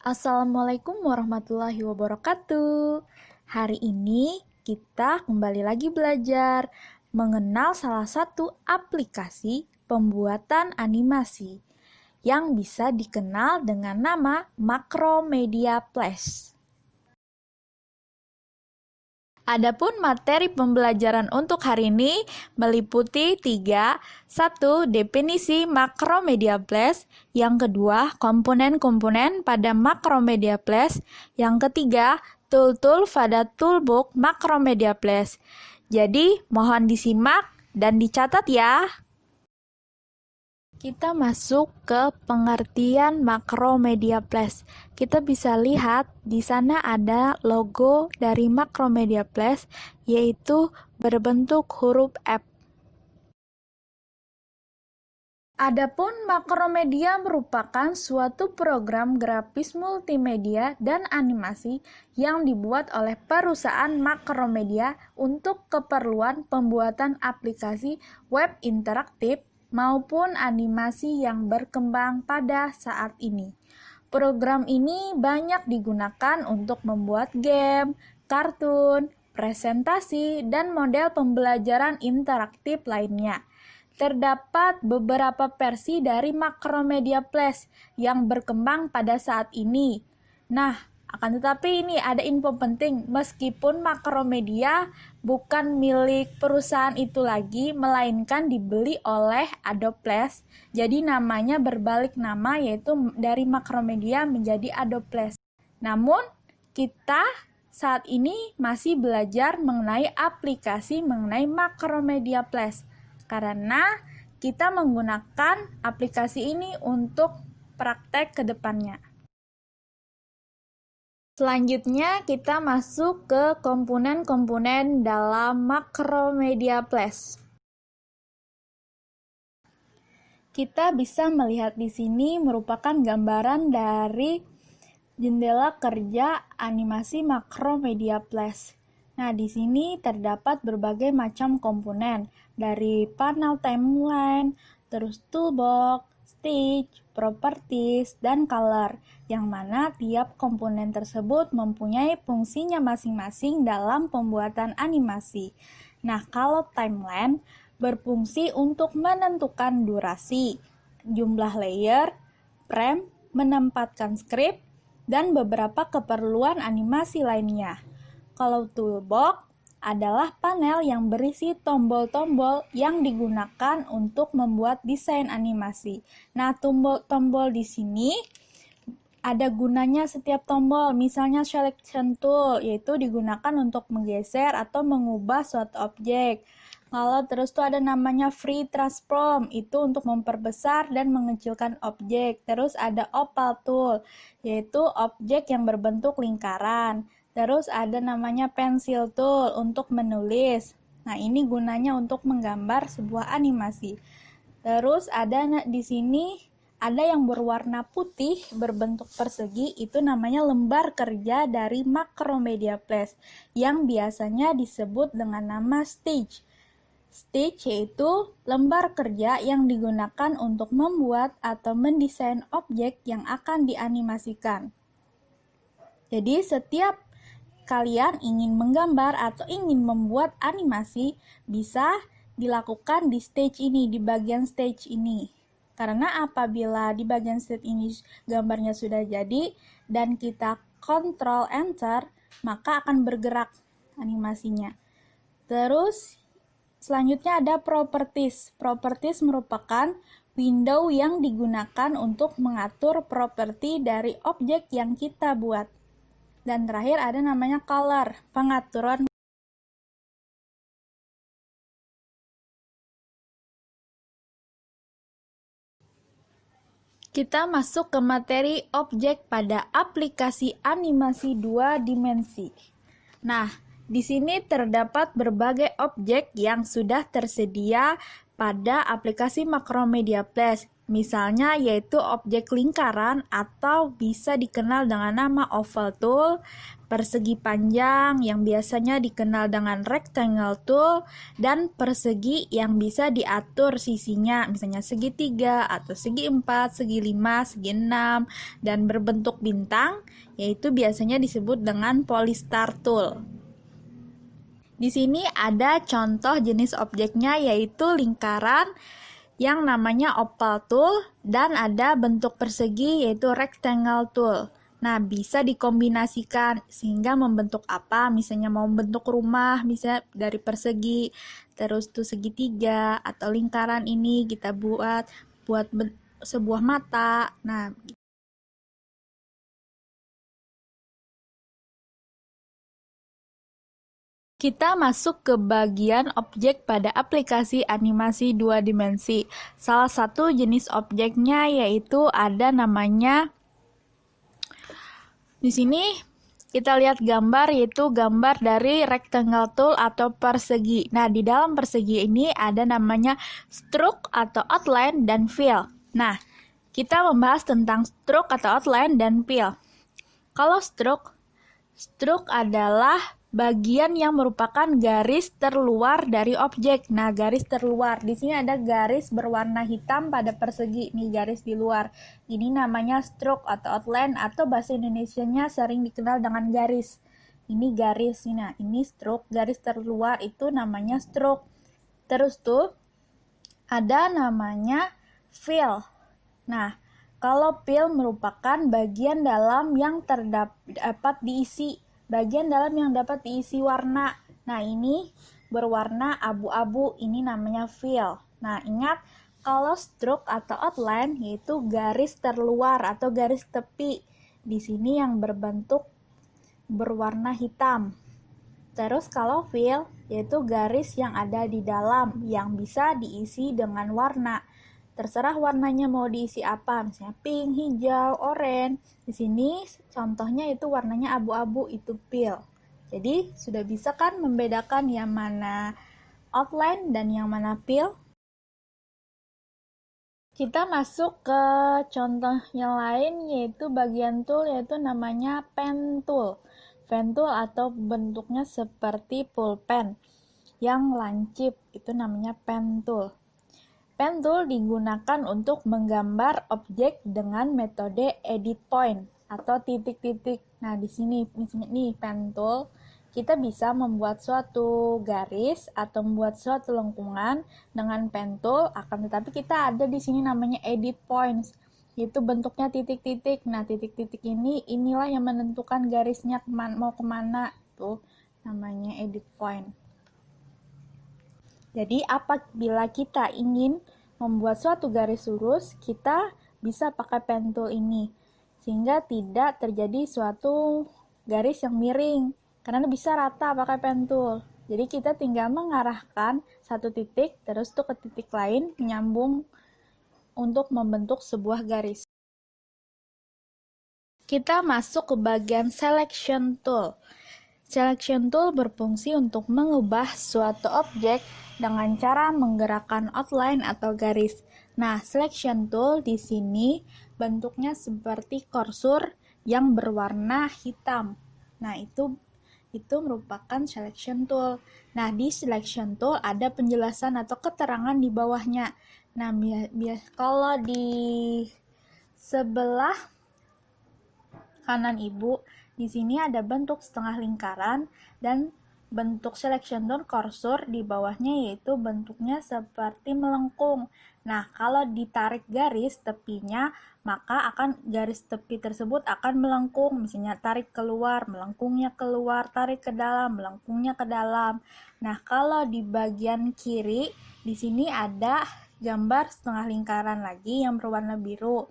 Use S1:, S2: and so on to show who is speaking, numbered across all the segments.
S1: Assalamualaikum warahmatullahi wabarakatuh. Hari ini kita kembali lagi belajar mengenal salah satu aplikasi pembuatan animasi yang bisa dikenal dengan nama Macromedia Flash. Adapun materi pembelajaran untuk hari ini meliputi 3. 1. Definisi Macromedia Flash. Yang kedua, komponen-komponen pada Macromedia Flash. Yang ketiga, tool-tool pada Toolbox Macromedia Flash. Jadi, mohon disimak dan dicatat ya. Kita masuk ke pengertian Macromedia Flash. Kita bisa lihat di sana ada logo dari Macromedia Flash, yaitu berbentuk huruf F. Adapun Macromedia merupakan suatu program grafis multimedia dan animasi yang dibuat oleh perusahaan Macromedia untuk keperluan pembuatan aplikasi web interaktif maupun animasi yang berkembang pada saat ini. Program ini banyak digunakan untuk membuat game, kartun, presentasi, dan model pembelajaran interaktif lainnya. Terdapat beberapa versi dari Macromedia Flash yang berkembang pada saat ini. Nah, akan tetapi ini ada info penting, meskipun Macromedia bukan milik perusahaan itu lagi, melainkan dibeli oleh Adobe Flash. Jadi namanya berbalik nama, yaitu dari Macromedia menjadi Adobe Flash. Namun, kita saat ini masih belajar mengenai aplikasi mengenai Macromedia Flash, karena kita menggunakan aplikasi ini untuk praktek ke depannya. Selanjutnya kita masuk ke komponen-komponen dalam Macromedia Flash. Kita bisa melihat di sini merupakan gambaran dari jendela kerja animasi Macromedia Flash. Nah, di sini terdapat berbagai macam komponen, dari panel timeline, terus toolbox, stage, properties, dan color, yang mana tiap komponen tersebut mempunyai fungsinya masing-masing dalam pembuatan animasi. Nah, kalau timeline berfungsi untuk menentukan durasi, jumlah layer, frame, menempatkan script, dan beberapa keperluan animasi lainnya. Kalau toolbox adalah panel yang berisi tombol-tombol yang digunakan untuk membuat desain animasi. Nah, tombol-tombol di sini ada gunanya setiap tombol. Misalnya selection tool, yaitu digunakan untuk menggeser atau mengubah suatu objek. Kalau terus tuh ada namanya free transform, itu untuk memperbesar dan mengecilkan objek. Terus ada oval tool, yaitu objek yang berbentuk lingkaran. Terus ada namanya pencil tool untuk menulis. Nah, ini gunanya untuk menggambar sebuah animasi. Terus ada di sini ada yang berwarna putih berbentuk persegi, itu namanya lembar kerja dari Macromedia Flash yang biasanya disebut dengan nama stage. Stage yaitu lembar kerja yang digunakan untuk membuat atau mendesain objek yang akan dianimasikan. Jadi setiap kalian ingin menggambar atau ingin membuat animasi, bisa dilakukan di stage ini, di bagian stage ini. Karena apabila di bagian stage ini gambarnya sudah jadi dan kita Ctrl Enter, maka akan bergerak animasinya. Terus selanjutnya ada properties. Properties merupakan window yang digunakan untuk mengatur properti dari objek yang kita buat. Dan terakhir ada namanya color, pengaturan. Kita masuk ke materi objek pada aplikasi animasi 2 dimensi. Nah, di sini terdapat berbagai objek yang sudah tersedia pada aplikasi Macromedia Flash. Misalnya yaitu objek lingkaran atau bisa dikenal dengan nama oval tool, persegi panjang yang biasanya dikenal dengan rectangle tool, dan persegi yang bisa diatur sisinya, misalnya segitiga atau segi 4, segi 5, segi 6, dan berbentuk bintang, yaitu biasanya disebut dengan polystar tool. Di sini ada contoh jenis objeknya yaitu lingkaran yang namanya oval tool dan ada bentuk persegi yaitu rectangle tool. Nah, bisa dikombinasikan sehingga membentuk apa? Misalnya mau membentuk rumah, misalnya dari persegi, terus tuh segitiga atau lingkaran ini kita buat sebuah mata. Nah, kita masuk ke bagian objek pada aplikasi animasi 2 dimensi. Salah satu jenis objeknya yaitu ada namanya, di sini kita lihat gambar yaitu gambar dari rectangle tool atau persegi. Nah, di dalam persegi ini ada namanya stroke atau outline dan fill. Nah, kita membahas tentang stroke atau outline dan fill. Kalau stroke adalah bagian yang merupakan garis terluar dari objek. Nah, garis terluar. Di sini ada garis berwarna hitam pada persegi. Nih, garis di luar. Ini namanya stroke atau outline atau bahasa Indonesianya sering dikenal dengan garis. Ini garis. Nah, ini stroke. Garis terluar itu namanya stroke. Terus tuh ada namanya fill. Nah, kalau fill merupakan bagian dalam yang dapat diisi. Bagian dalam yang dapat diisi warna. Nah, ini berwarna abu-abu. Ini namanya fill. Nah, ingat kalau stroke atau outline yaitu garis terluar atau garis tepi. Di sini yang berbentuk berwarna hitam. Terus kalau fill yaitu garis yang ada di dalam yang bisa diisi dengan warna. Terserah warnanya mau diisi apa, misalnya pink, hijau, oranye. Di sini contohnya itu warnanya abu-abu, itu fill. Jadi sudah bisa kan membedakan yang mana outline dan yang mana fill? Kita masuk ke contoh yang lain yaitu bagian tool yaitu namanya pen tool. Pen tool atau bentuknya seperti pulpen yang lancip itu namanya pen tool. Pen tool digunakan untuk menggambar objek dengan metode edit point atau titik-titik. Nah, di sini misalnya nih pen tool, kita bisa membuat suatu garis atau membuat suatu lengkungan dengan pen tool, akan tetapi kita ada di sini namanya edit points, yaitu bentuknya titik-titik. Nah, titik-titik inilah yang menentukan garisnya mau kemana, tuh namanya edit point. Jadi apabila kita ingin membuat suatu garis lurus, kita bisa pakai pen tool ini. Sehingga tidak terjadi suatu garis yang miring. Karena bisa rata pakai pen tool. Jadi kita tinggal mengarahkan satu titik, terus tuh ke titik lain, menyambung untuk membentuk sebuah garis. Kita masuk ke bagian selection tool. Selection tool berfungsi untuk mengubah suatu objek dengan cara menggerakkan outline atau garis. Nah, selection tool di sini bentuknya seperti kursor yang berwarna hitam. Nah, itu merupakan selection tool. Nah, di selection tool ada penjelasan atau keterangan di bawahnya. Nah, kalau di sebelah kanan ibu, di sini ada bentuk setengah lingkaran dan bentuk selection tool kursor di bawahnya yaitu bentuknya seperti melengkung. Nah, kalau ditarik garis tepinya, maka garis tepi tersebut akan melengkung. Misalnya tarik keluar, melengkungnya keluar, tarik ke dalam, melengkungnya ke dalam. Nah, kalau di bagian kiri, di sini ada gambar setengah lingkaran lagi yang berwarna biru.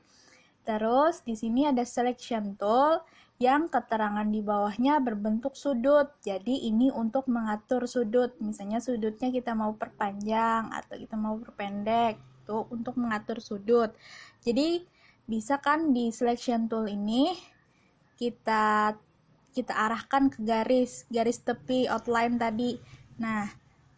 S1: Terus di sini ada selection tool yang keterangan di bawahnya berbentuk sudut. Jadi ini untuk mengatur sudut. Misalnya sudutnya kita mau perpanjang atau kita mau perpendek. Itu untuk mengatur sudut. Jadi bisa kan di selection tool ini kita arahkan ke garis tepi outline tadi. Nah,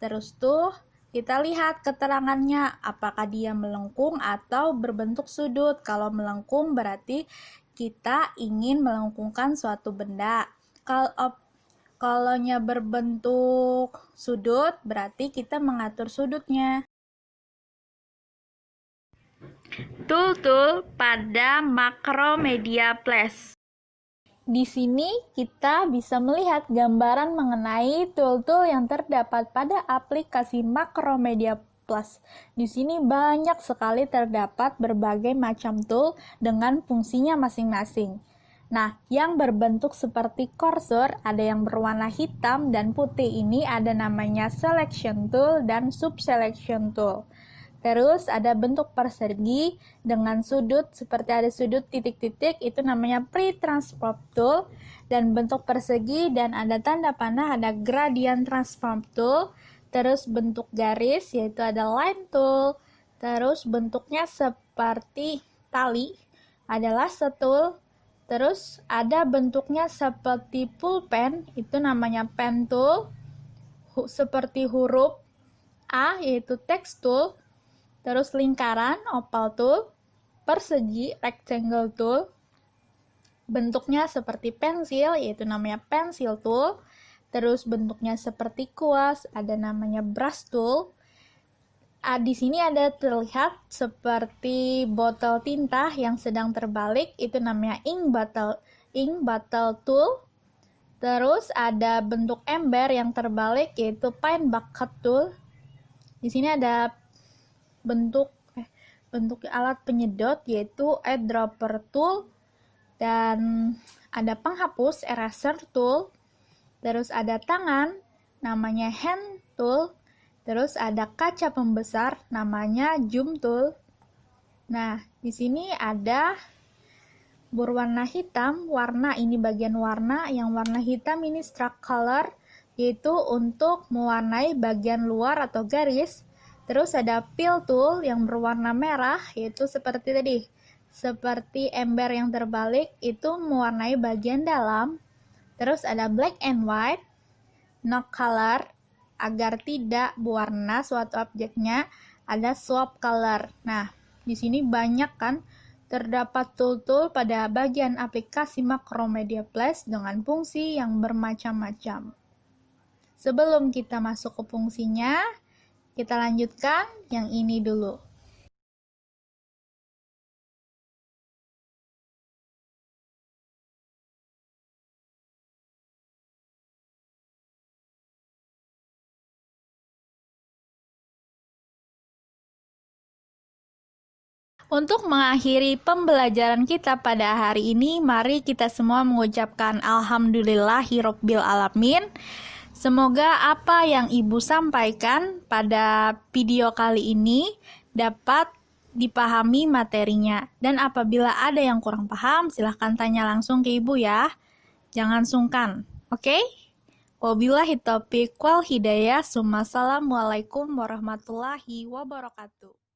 S1: terus tuh Kita lihat keterangannya, apakah dia melengkung atau berbentuk sudut. Kalau melengkung berarti kita ingin melengkungkan suatu benda. Kalau berbentuk sudut berarti kita mengatur sudutnya. Tool-tool pada Macromedia Plus. Di sini kita bisa melihat gambaran mengenai tool-tool yang terdapat pada aplikasi Macromedia Plus. Di sini banyak sekali terdapat berbagai macam tool dengan fungsinya masing-masing. Nah, yang berbentuk seperti kursor, ada yang berwarna hitam dan putih ini ada namanya selection tool dan subselection tool. Terus ada bentuk persegi dengan sudut seperti ada sudut titik-titik, itu namanya pre-transform tool. Dan bentuk persegi dan ada tanda panah ada gradient transform tool. Terus bentuk garis yaitu ada line tool. Terus bentuknya seperti tali adalah lasso tool. Terus ada bentuknya seperti pulpen, itu namanya pen tool. Seperti huruf A yaitu text tool. Terus lingkaran, oval tool, persegi, rectangle tool, bentuknya seperti pensil, yaitu namanya pencil tool, terus bentuknya seperti kuas, ada namanya brush tool. Di sini ada terlihat seperti botol tinta yang sedang terbalik, itu namanya ink bottle tool. Terus ada bentuk ember yang terbalik, yaitu paint bucket tool. Di sini ada bentuk alat penyedot yaitu eyedropper tool, dan ada penghapus eraser tool, terus ada tangan namanya hand tool, terus ada kaca pembesar namanya zoom tool. Nah, di sini ada berwarna hitam, warna ini bagian warna, yang warna hitam ini stroke color, yaitu untuk mewarnai bagian luar atau garis. Terus ada fill tool yang berwarna merah, yaitu seperti tadi, seperti ember yang terbalik, itu mewarnai bagian dalam. Terus ada black and white, no color, agar tidak berwarna suatu objeknya, ada swap color. Nah, di sini banyak kan terdapat tool-tool pada bagian aplikasi Macromedia Plus dengan fungsi yang bermacam-macam. Sebelum kita masuk ke fungsinya, kita lanjutkan yang ini dulu. Untuk mengakhiri pembelajaran kita pada hari ini, mari kita semua mengucapkan Alhamdulillahirobbil alamin. Semoga apa yang Ibu sampaikan pada video kali ini dapat dipahami materinya. Dan apabila ada yang kurang paham, silahkan tanya langsung ke Ibu ya. Jangan sungkan, oke? Wabillahi taufiq wal hidayah. Assalamualaikum warahmatullahi wabarakatuh.